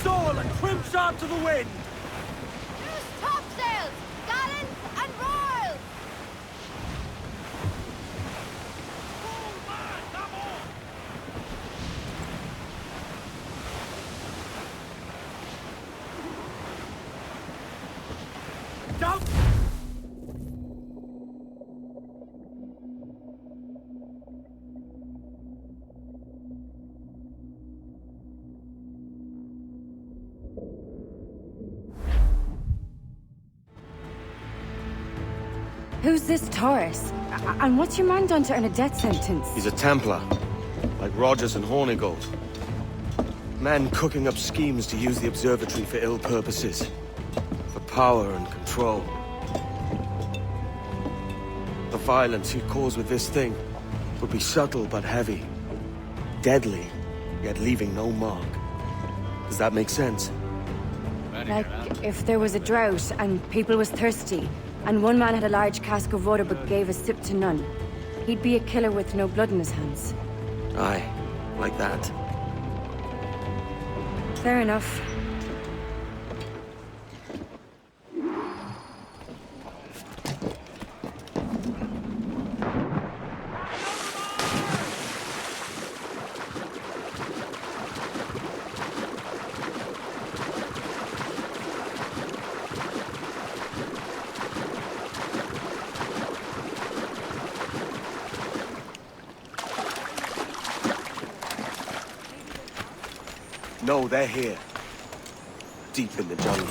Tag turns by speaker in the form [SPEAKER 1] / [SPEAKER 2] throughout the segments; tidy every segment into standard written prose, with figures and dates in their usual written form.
[SPEAKER 1] soul and trim sharp to the wind!
[SPEAKER 2] Loose topsails! Gallants and royals!
[SPEAKER 1] Down!
[SPEAKER 3] Who's this Taurus? And what's your man done to earn a death sentence?
[SPEAKER 4] He's a Templar, like Rogers and Hornigold. Men cooking up schemes to use the observatory for ill purposes. For power and control. The violence he'd cause with this thing would be subtle but heavy. Deadly, yet leaving no mark. Does that make sense?
[SPEAKER 3] Like, if there was a drought and people was thirsty, and one man had a large cask of water but gave a sip to none, he'd be a killer with no blood in his hands.
[SPEAKER 4] Aye, like that.
[SPEAKER 3] Fair enough.
[SPEAKER 4] No, they're here. Deep in the jungle.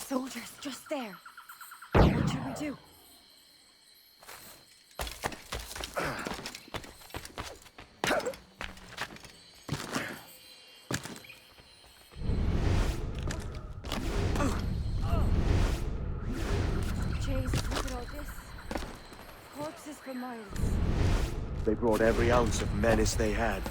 [SPEAKER 3] Soldiers, just there. What should we do? Chase, look at all this. Corpses for miles.
[SPEAKER 4] They brought every ounce of menace they had.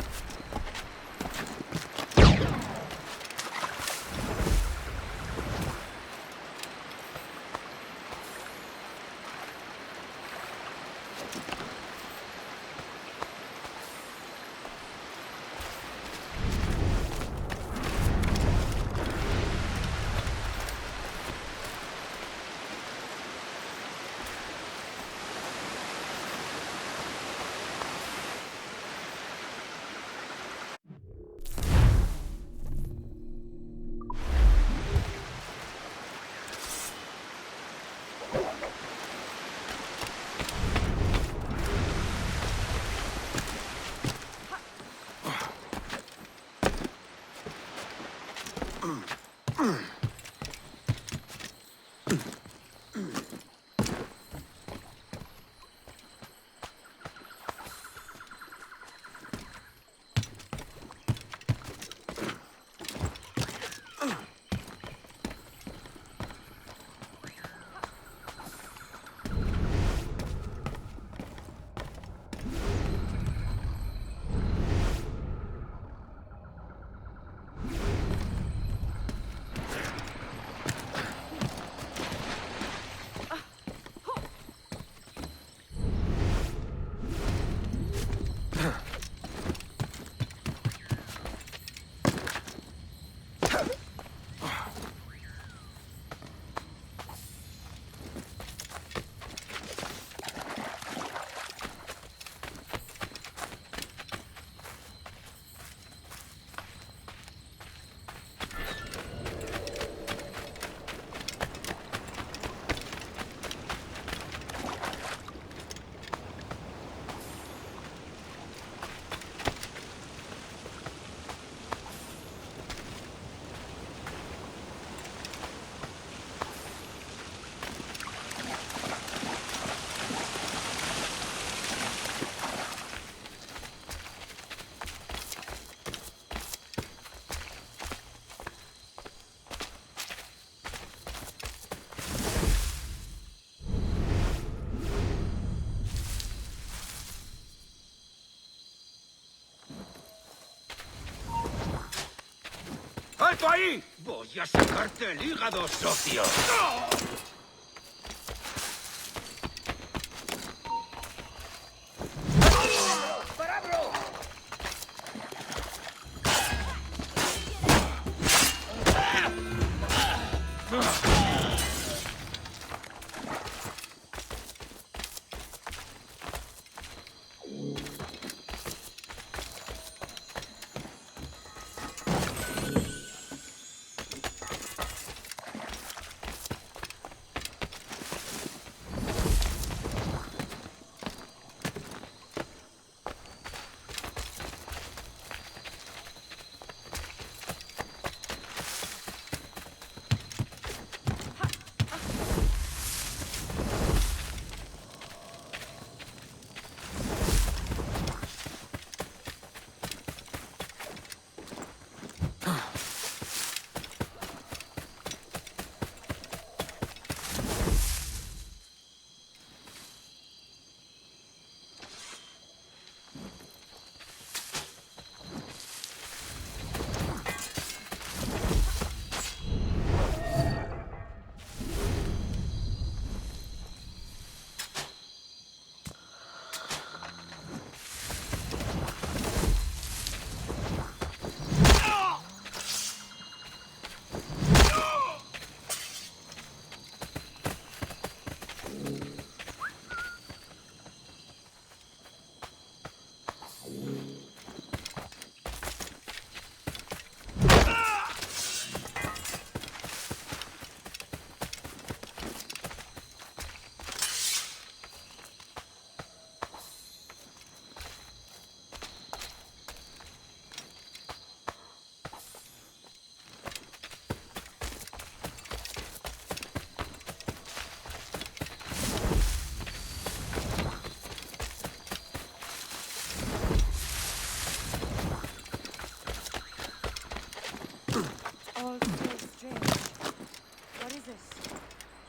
[SPEAKER 1] ¡Quieto ahí!
[SPEAKER 5] Voy a sacarte el hígado, socio.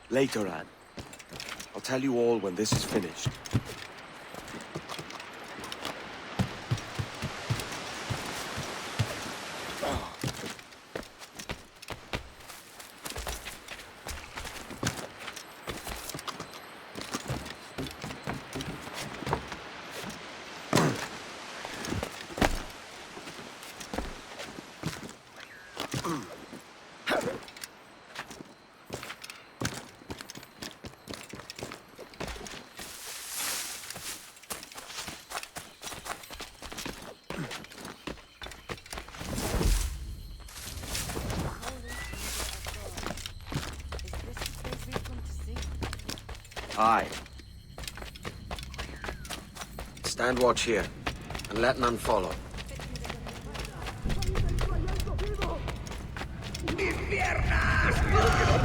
[SPEAKER 4] Later, Anne. I'll tell you all when this is finished. Aye. Stand watch here, and let none follow.
[SPEAKER 5] ¡Mis piernas!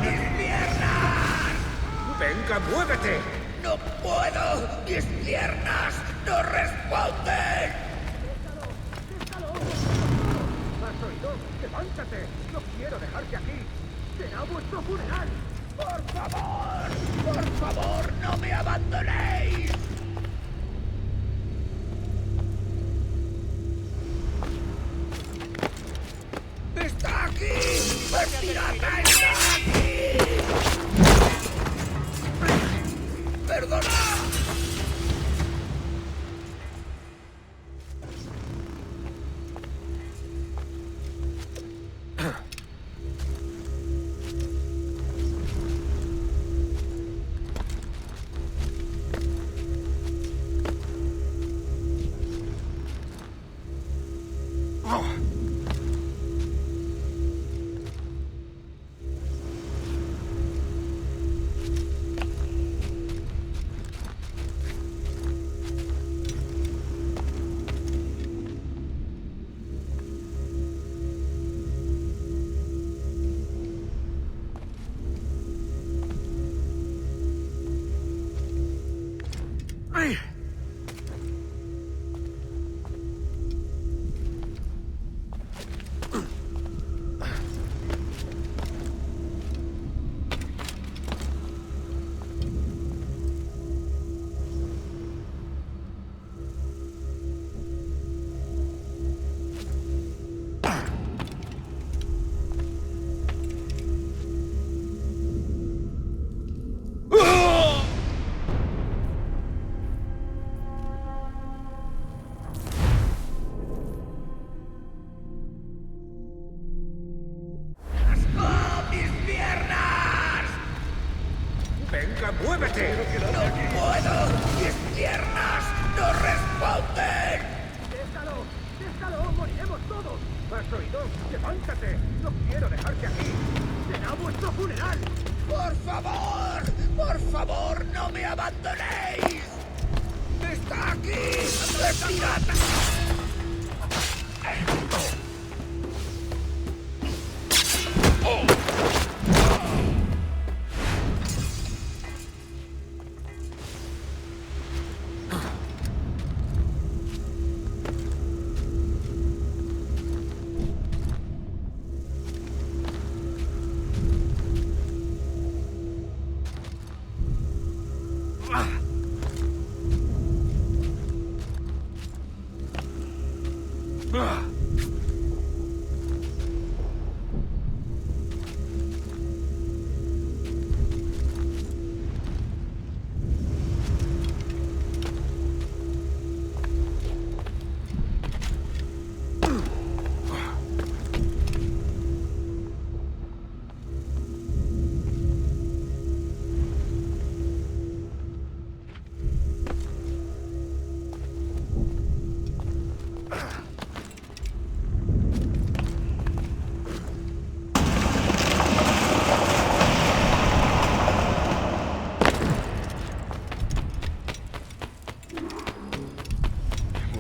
[SPEAKER 5] ¡Mis piernas!
[SPEAKER 1] ¡Venga, muévete!
[SPEAKER 5] ¡No puedo! ¡Mis piernas no responden!
[SPEAKER 1] ¿Has oído? ¡Levántate! ¡No quiero dejarte aquí! ¡Será vuestro funeral!
[SPEAKER 5] ¡Por favor! ¡Por favor, no me abandonéis! ¡Está aquí! ¡El pirata está aquí! ¡Perdona!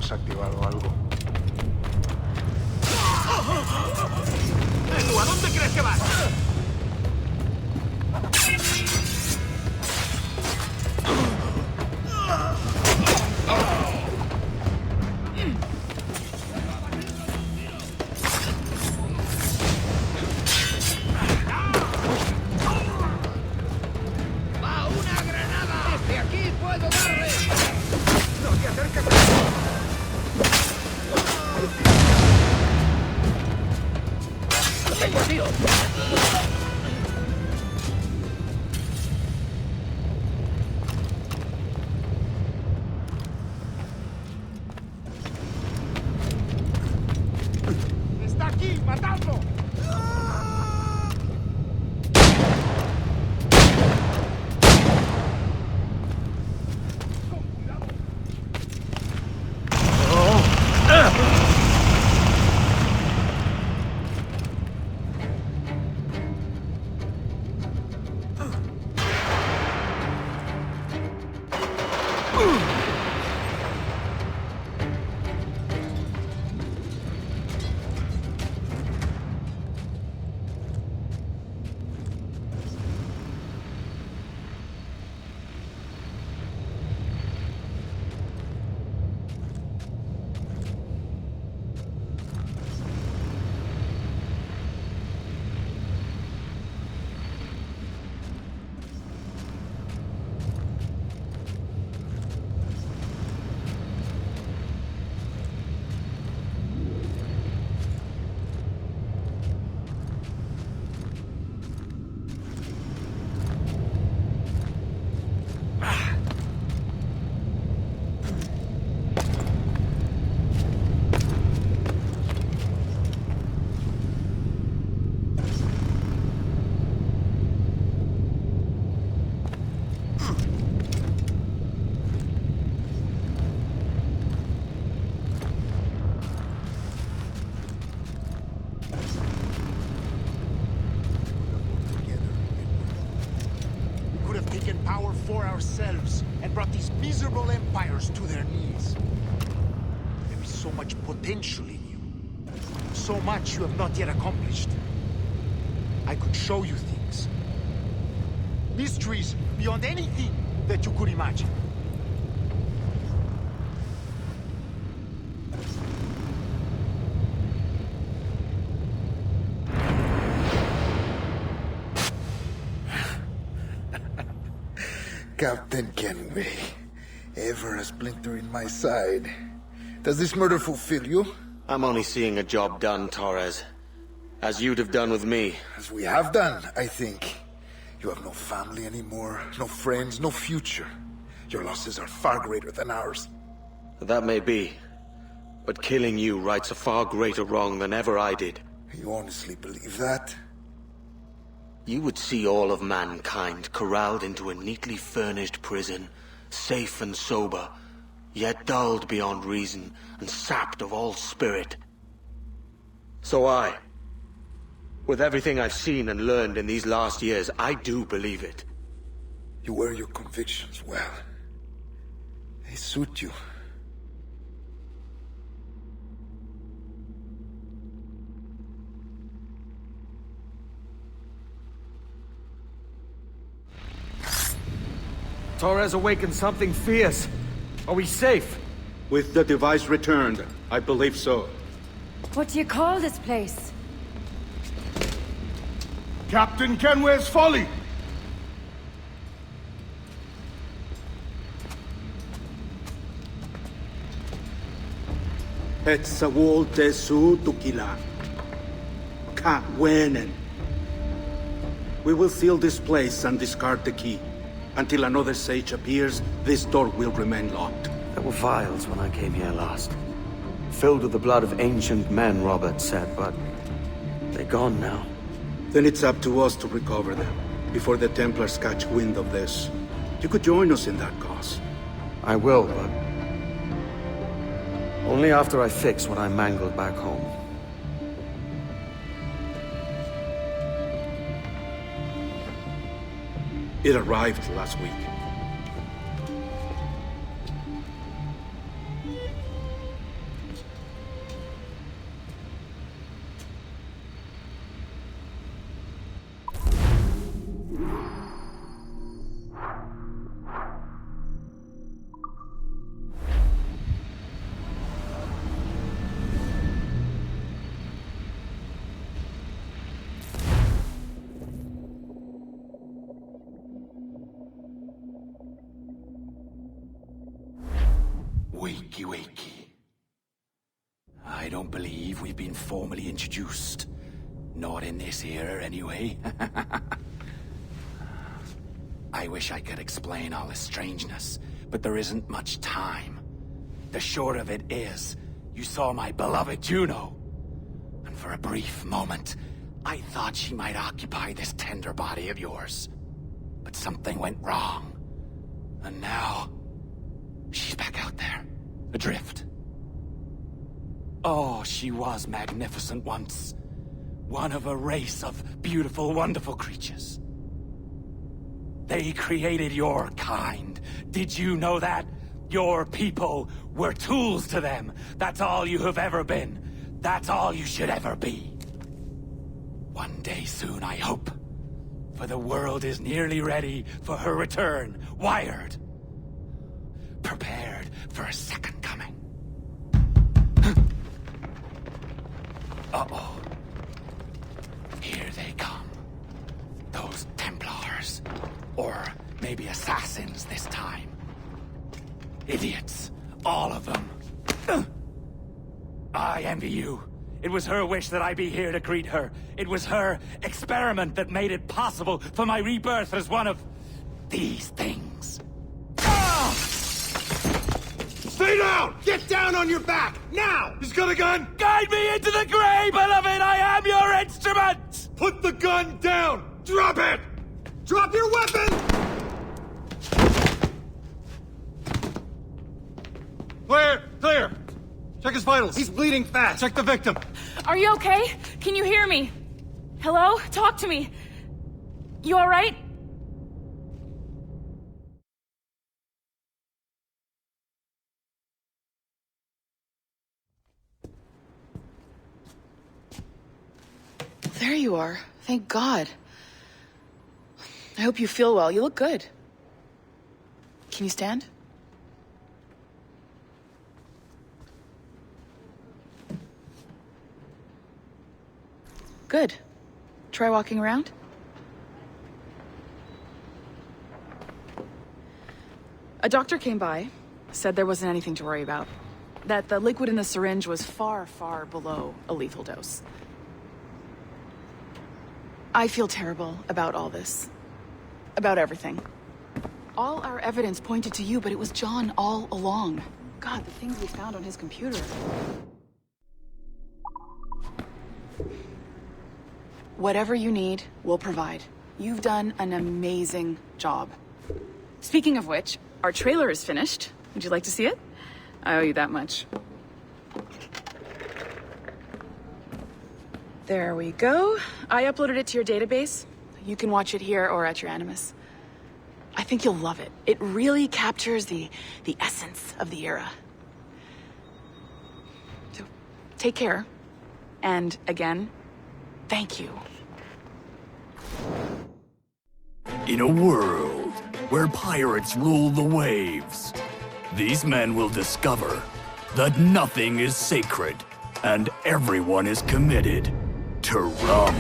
[SPEAKER 1] Activado algo.
[SPEAKER 5] ¿Tú a dónde crees que vas? ¡Va una granada! ¡Desde aquí puedo darle! ¡No te acerques! ¡Tengo tío! ¡Está aquí! ¡Matadlo! Power for ourselves and brought these miserable empires to their knees. There is so much potential in you. So much you have not yet accomplished. I could show you things. Mysteries beyond anything that you could imagine.
[SPEAKER 6] Captain Kenway, ever a splinter in my side. Does this murder fulfill you?
[SPEAKER 4] I'm only seeing a job done, Torres. As you'd have done with me.
[SPEAKER 6] As we have done, I think. You have no family anymore, no friends, no future. Your losses are far greater than ours.
[SPEAKER 4] That may be. But killing you rights a far greater wrong than ever I did.
[SPEAKER 6] You honestly believe that?
[SPEAKER 4] You would see all of mankind corralled into a neatly furnished prison, safe and sober, yet dulled beyond reason and sapped of all spirit. So with everything I've seen and learned in these last years, I do believe it.
[SPEAKER 6] You wear your convictions well. They suit you.
[SPEAKER 7] Torres awakened something fierce. Are we safe?
[SPEAKER 8] With the device returned, I believe so.
[SPEAKER 3] What do you call this place?
[SPEAKER 8] Captain Kenway's folly! Et sawol te su tukila. Ka wenen. We will seal this place and discard the key. Until another sage appears, this door will remain locked.
[SPEAKER 7] There were vials when I came here last. Filled with the blood of ancient men, Robert said, but they're gone now.
[SPEAKER 8] Then it's up to us to recover them, before the Templars catch wind of this. You could join us in that cause.
[SPEAKER 7] I will, but only after I fix what I mangled back home.
[SPEAKER 8] It arrived last week.
[SPEAKER 9] Wakey, wakey. I don't believe we've been formally introduced. Not in this era, anyway. I wish I could explain all this strangeness, but there isn't much time. The short of it is, you saw my beloved Juno. And for a brief moment, I thought she might occupy this tender body of yours. But something went wrong. And now, she's back out there. Adrift. Oh, she was magnificent once. One of a race of beautiful, wonderful creatures. They created your kind. Did you know that? Your people were tools to them. That's all you have ever been. That's all you should ever be. One day soon, I hope. For the world is nearly ready for her return. Wired. Prepared for a second coming. Uh-oh. Here they come. Those Templars. Or maybe assassins this time. Idiots. All of them. I envy you. It was her wish that I be here to greet her. It was her experiment that made it possible for my rebirth as one of these things. Ah!
[SPEAKER 8] Stay down! Get down on your back! Now! He's got a gun!
[SPEAKER 9] Guide me into the grave, beloved! I am your instrument!
[SPEAKER 8] Put the gun down! Drop it! Drop your weapon!
[SPEAKER 10] Clear! Clear! Check his vitals. He's bleeding fast. Check the victim.
[SPEAKER 11] Are you okay? Can you hear me? Hello? Talk to me. You alright?
[SPEAKER 12] There you are. Thank God. I hope you feel well. You look good. Can you stand? Good. Try walking around. A doctor came by, said there wasn't anything to worry about. That the liquid in the syringe was far, far below a lethal dose. I feel terrible about all this. About everything. All our evidence pointed to you, but it was John all along. God, the things we found on his computer. Whatever you need, we'll provide. You've done an amazing job. Speaking of which, our trailer is finished. Would you like to see it? I owe you that much. There we go. I uploaded it to your database. You can watch it here or at your Animus. I think you'll love it. It really captures the essence of the era. So, take care. And again, thank you.
[SPEAKER 13] In a world where pirates rule the waves, these men will discover that nothing is sacred and everyone is committed to rum,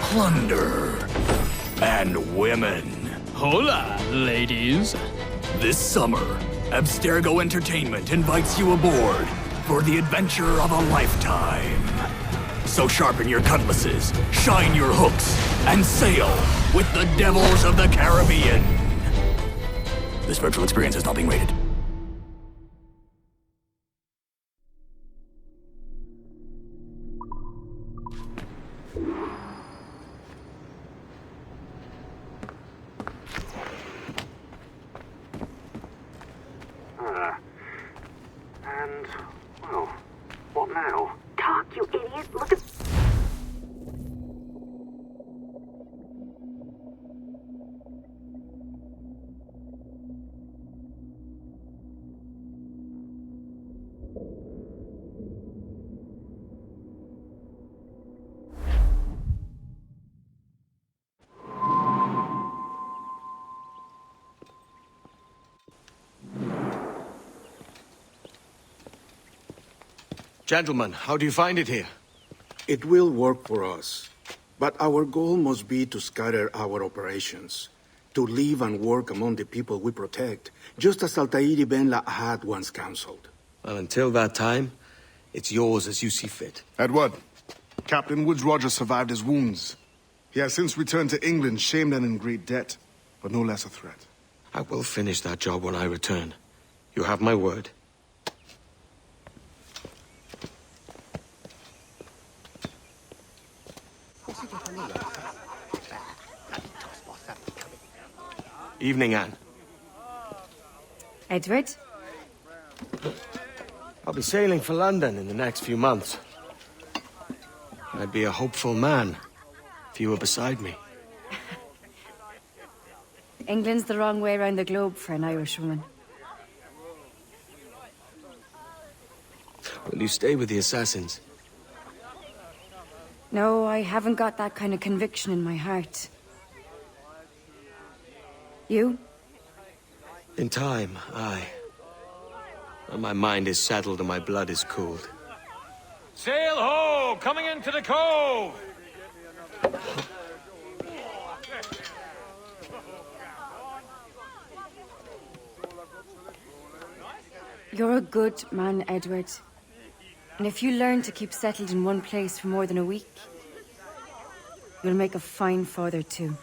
[SPEAKER 13] plunder, and women.
[SPEAKER 14] Hola, ladies.
[SPEAKER 13] This summer, Abstergo Entertainment invites you aboard for the adventure of a lifetime. So sharpen your cutlasses, shine your hooks, and sail with the devils of the Caribbean. This virtual experience is not being rated.
[SPEAKER 14] And, well, what now? Talk, you idiot! Look at...
[SPEAKER 4] Gentlemen, how do you find it here?
[SPEAKER 8] It will work for us. But our goal must be to scatter our operations. To live and work among the people we protect, just as Altair ibn had once counseled.
[SPEAKER 4] Well, until that time, it's yours as you see fit.
[SPEAKER 10] Edward, Captain Woods Rogers survived his wounds. He has since returned to England, shamed and in great debt, but no less a threat.
[SPEAKER 4] I will finish that job when I return. You have my word. Evening, Anne.
[SPEAKER 3] Edward?
[SPEAKER 4] I'll be sailing for London in the next few months. I'd be a hopeful man if you were beside me.
[SPEAKER 3] England's the wrong way around the globe for an Irishwoman.
[SPEAKER 4] Will you stay with the assassins?
[SPEAKER 3] No, I haven't got that kind of conviction in my heart. You?
[SPEAKER 4] In time, aye. When my mind is settled and my blood is cooled.
[SPEAKER 9] Sail ho! Coming into the cove!
[SPEAKER 3] You're a good man, Edward. And if you learn to keep settled in one place for more than a week, you'll make a fine father too.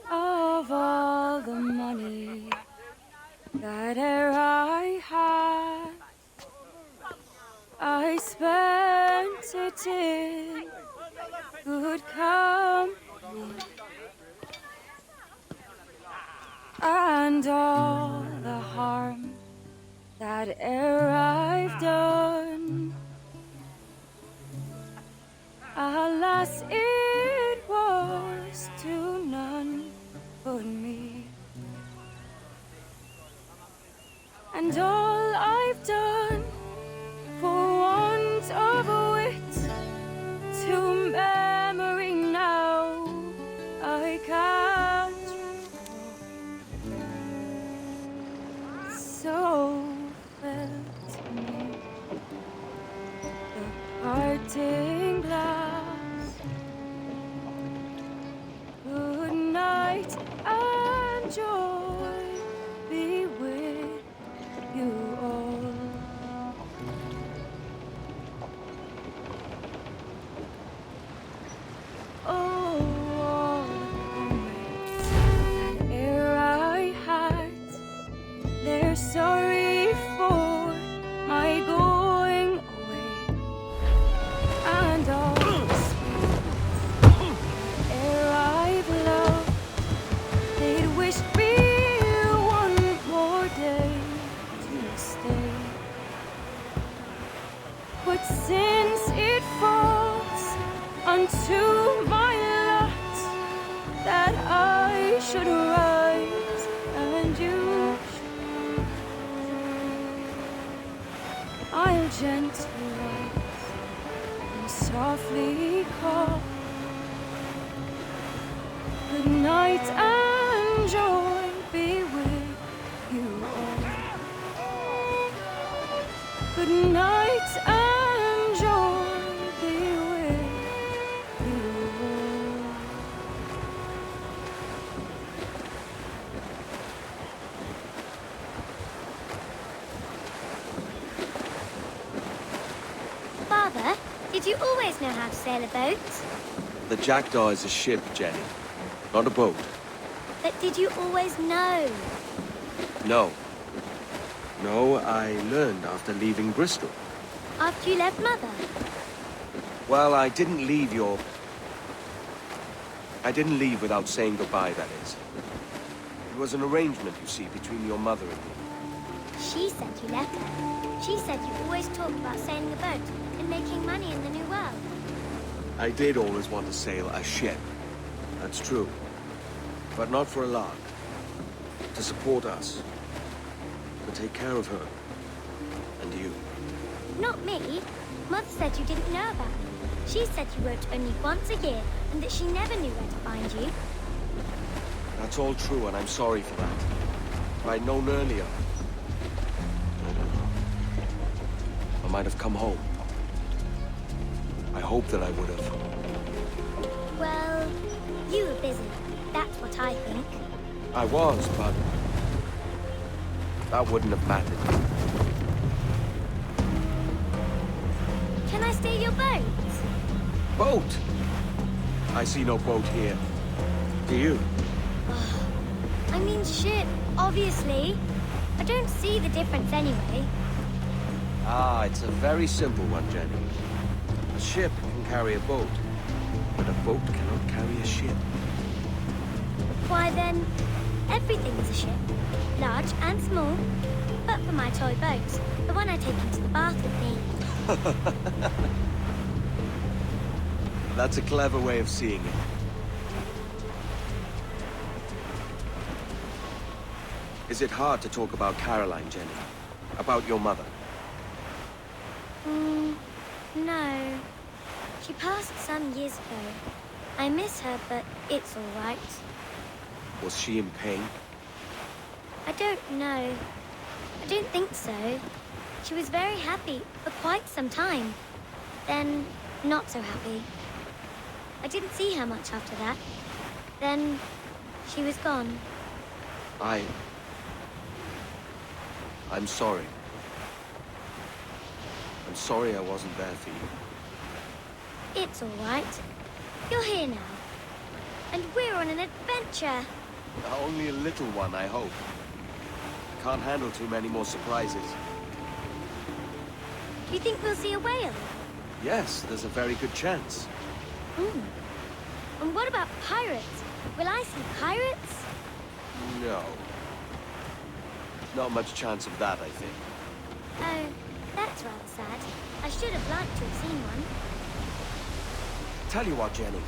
[SPEAKER 3] Of all the money that e'er I had, I spent it in good company, and all the harm that e'er I've done, alas, it was to none but me. And all I've done for want of wit, to memory now I can't recall. So felt me the parting glass. Good night and joy be with you all. Oh, all the comrades that e'er I had, they're sorry for my going away, and all the spirits ere I've loved, they'd wish me one more day to stay. But since it falls unto my lot that I should rise and you should, I'll gently rise and softly call. Good night and joy be with you all. Good night and joy be with you all.
[SPEAKER 2] Did you always know how to sail a boat?
[SPEAKER 7] The Jackdaw is a ship, Jenny. Not a boat.
[SPEAKER 2] But did you always know?
[SPEAKER 7] No. No, I learned after leaving Bristol.
[SPEAKER 2] After you left Mother?
[SPEAKER 7] Well, I didn't leave without saying goodbye, that is. It was an arrangement, you see, between your mother and me.
[SPEAKER 2] She said you left her. She said you always talked about sailing a boat and making money in the New World.
[SPEAKER 7] I did always want to sail a ship. That's true. But not for a lark. To support us. To take care of her. And you.
[SPEAKER 2] Not me. Mother said you didn't know about me. She said you wrote only once a year and that she never knew where to find you.
[SPEAKER 7] That's all true, and I'm sorry for that. If I'd known earlier... I don't know. I might have come home. I hope that I would have.
[SPEAKER 2] Well, you were busy. That's what I think.
[SPEAKER 7] I was, but... that wouldn't have mattered.
[SPEAKER 2] Can I steal your boat?
[SPEAKER 7] Boat? I see no boat here. Do you?
[SPEAKER 2] I mean ship, obviously. I don't see the difference anyway.
[SPEAKER 7] Ah, it's a very simple one, Jenny. A ship can carry a boat, but a boat cannot carry a ship.
[SPEAKER 2] Why then, everything is a ship. Large and small. But for my toy boat, the one I take into the bath with me.
[SPEAKER 7] That's a clever way of seeing it. Is it hard to talk about Caroline, Jenny? About your mother?
[SPEAKER 2] No. She passed some years ago. I miss her, but it's all right.
[SPEAKER 7] Was she in pain?
[SPEAKER 2] I don't know. I don't think so. She was very happy for quite some time. Then, not so happy. I didn't see her much after that. Then, she was gone.
[SPEAKER 7] I'm sorry. I'm sorry I wasn't there for you.
[SPEAKER 2] It's all right. You're here now. And we're on an adventure.
[SPEAKER 7] Only a little one, I hope. I can't handle too many more surprises.
[SPEAKER 2] Do you think we'll see a whale?
[SPEAKER 7] Yes, there's a very good chance.
[SPEAKER 2] And what about pirates? Will I see pirates?
[SPEAKER 7] No. Not much chance of that, I think.
[SPEAKER 2] Oh, that's rather sad. I should have liked to have seen one.
[SPEAKER 7] Tell you what, Jenny.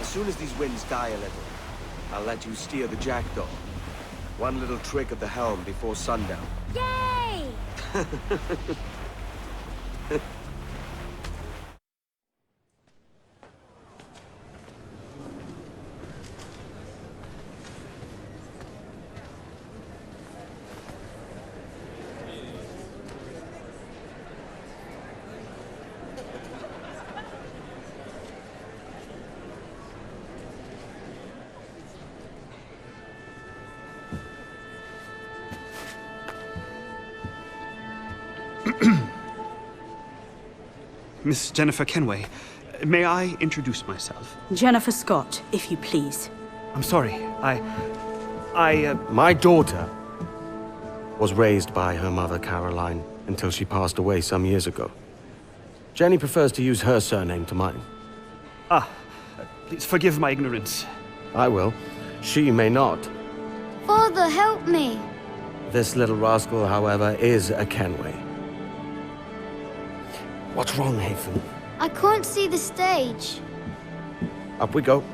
[SPEAKER 7] As soon as these winds die a little, I'll let you steer the Jackdaw. One little trick at the helm before sundown.
[SPEAKER 2] Yay!
[SPEAKER 15] Miss Jennifer Kenway, may I introduce myself?
[SPEAKER 16] Jennifer Scott, if you please.
[SPEAKER 15] I'm sorry,
[SPEAKER 7] My daughter was raised by her mother, Caroline, until she passed away some years ago. Jenny prefers to use her surname to mine.
[SPEAKER 15] Please forgive my ignorance.
[SPEAKER 7] I will. She may not.
[SPEAKER 2] Father, help me!
[SPEAKER 7] This little rascal, however, is a Kenway. What's wrong, Hafen?
[SPEAKER 2] I can't see the stage.
[SPEAKER 7] Up we go.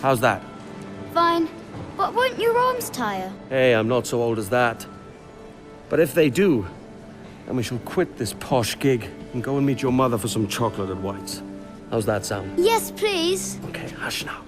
[SPEAKER 7] How's that?
[SPEAKER 2] Fine. But won't your arms tire?
[SPEAKER 7] Hey, I'm not so old as that. But if they do, then we shall quit this posh gig and go and meet your mother for some chocolate at White's. How's that sound?
[SPEAKER 2] Yes, please.
[SPEAKER 7] Okay, hush now.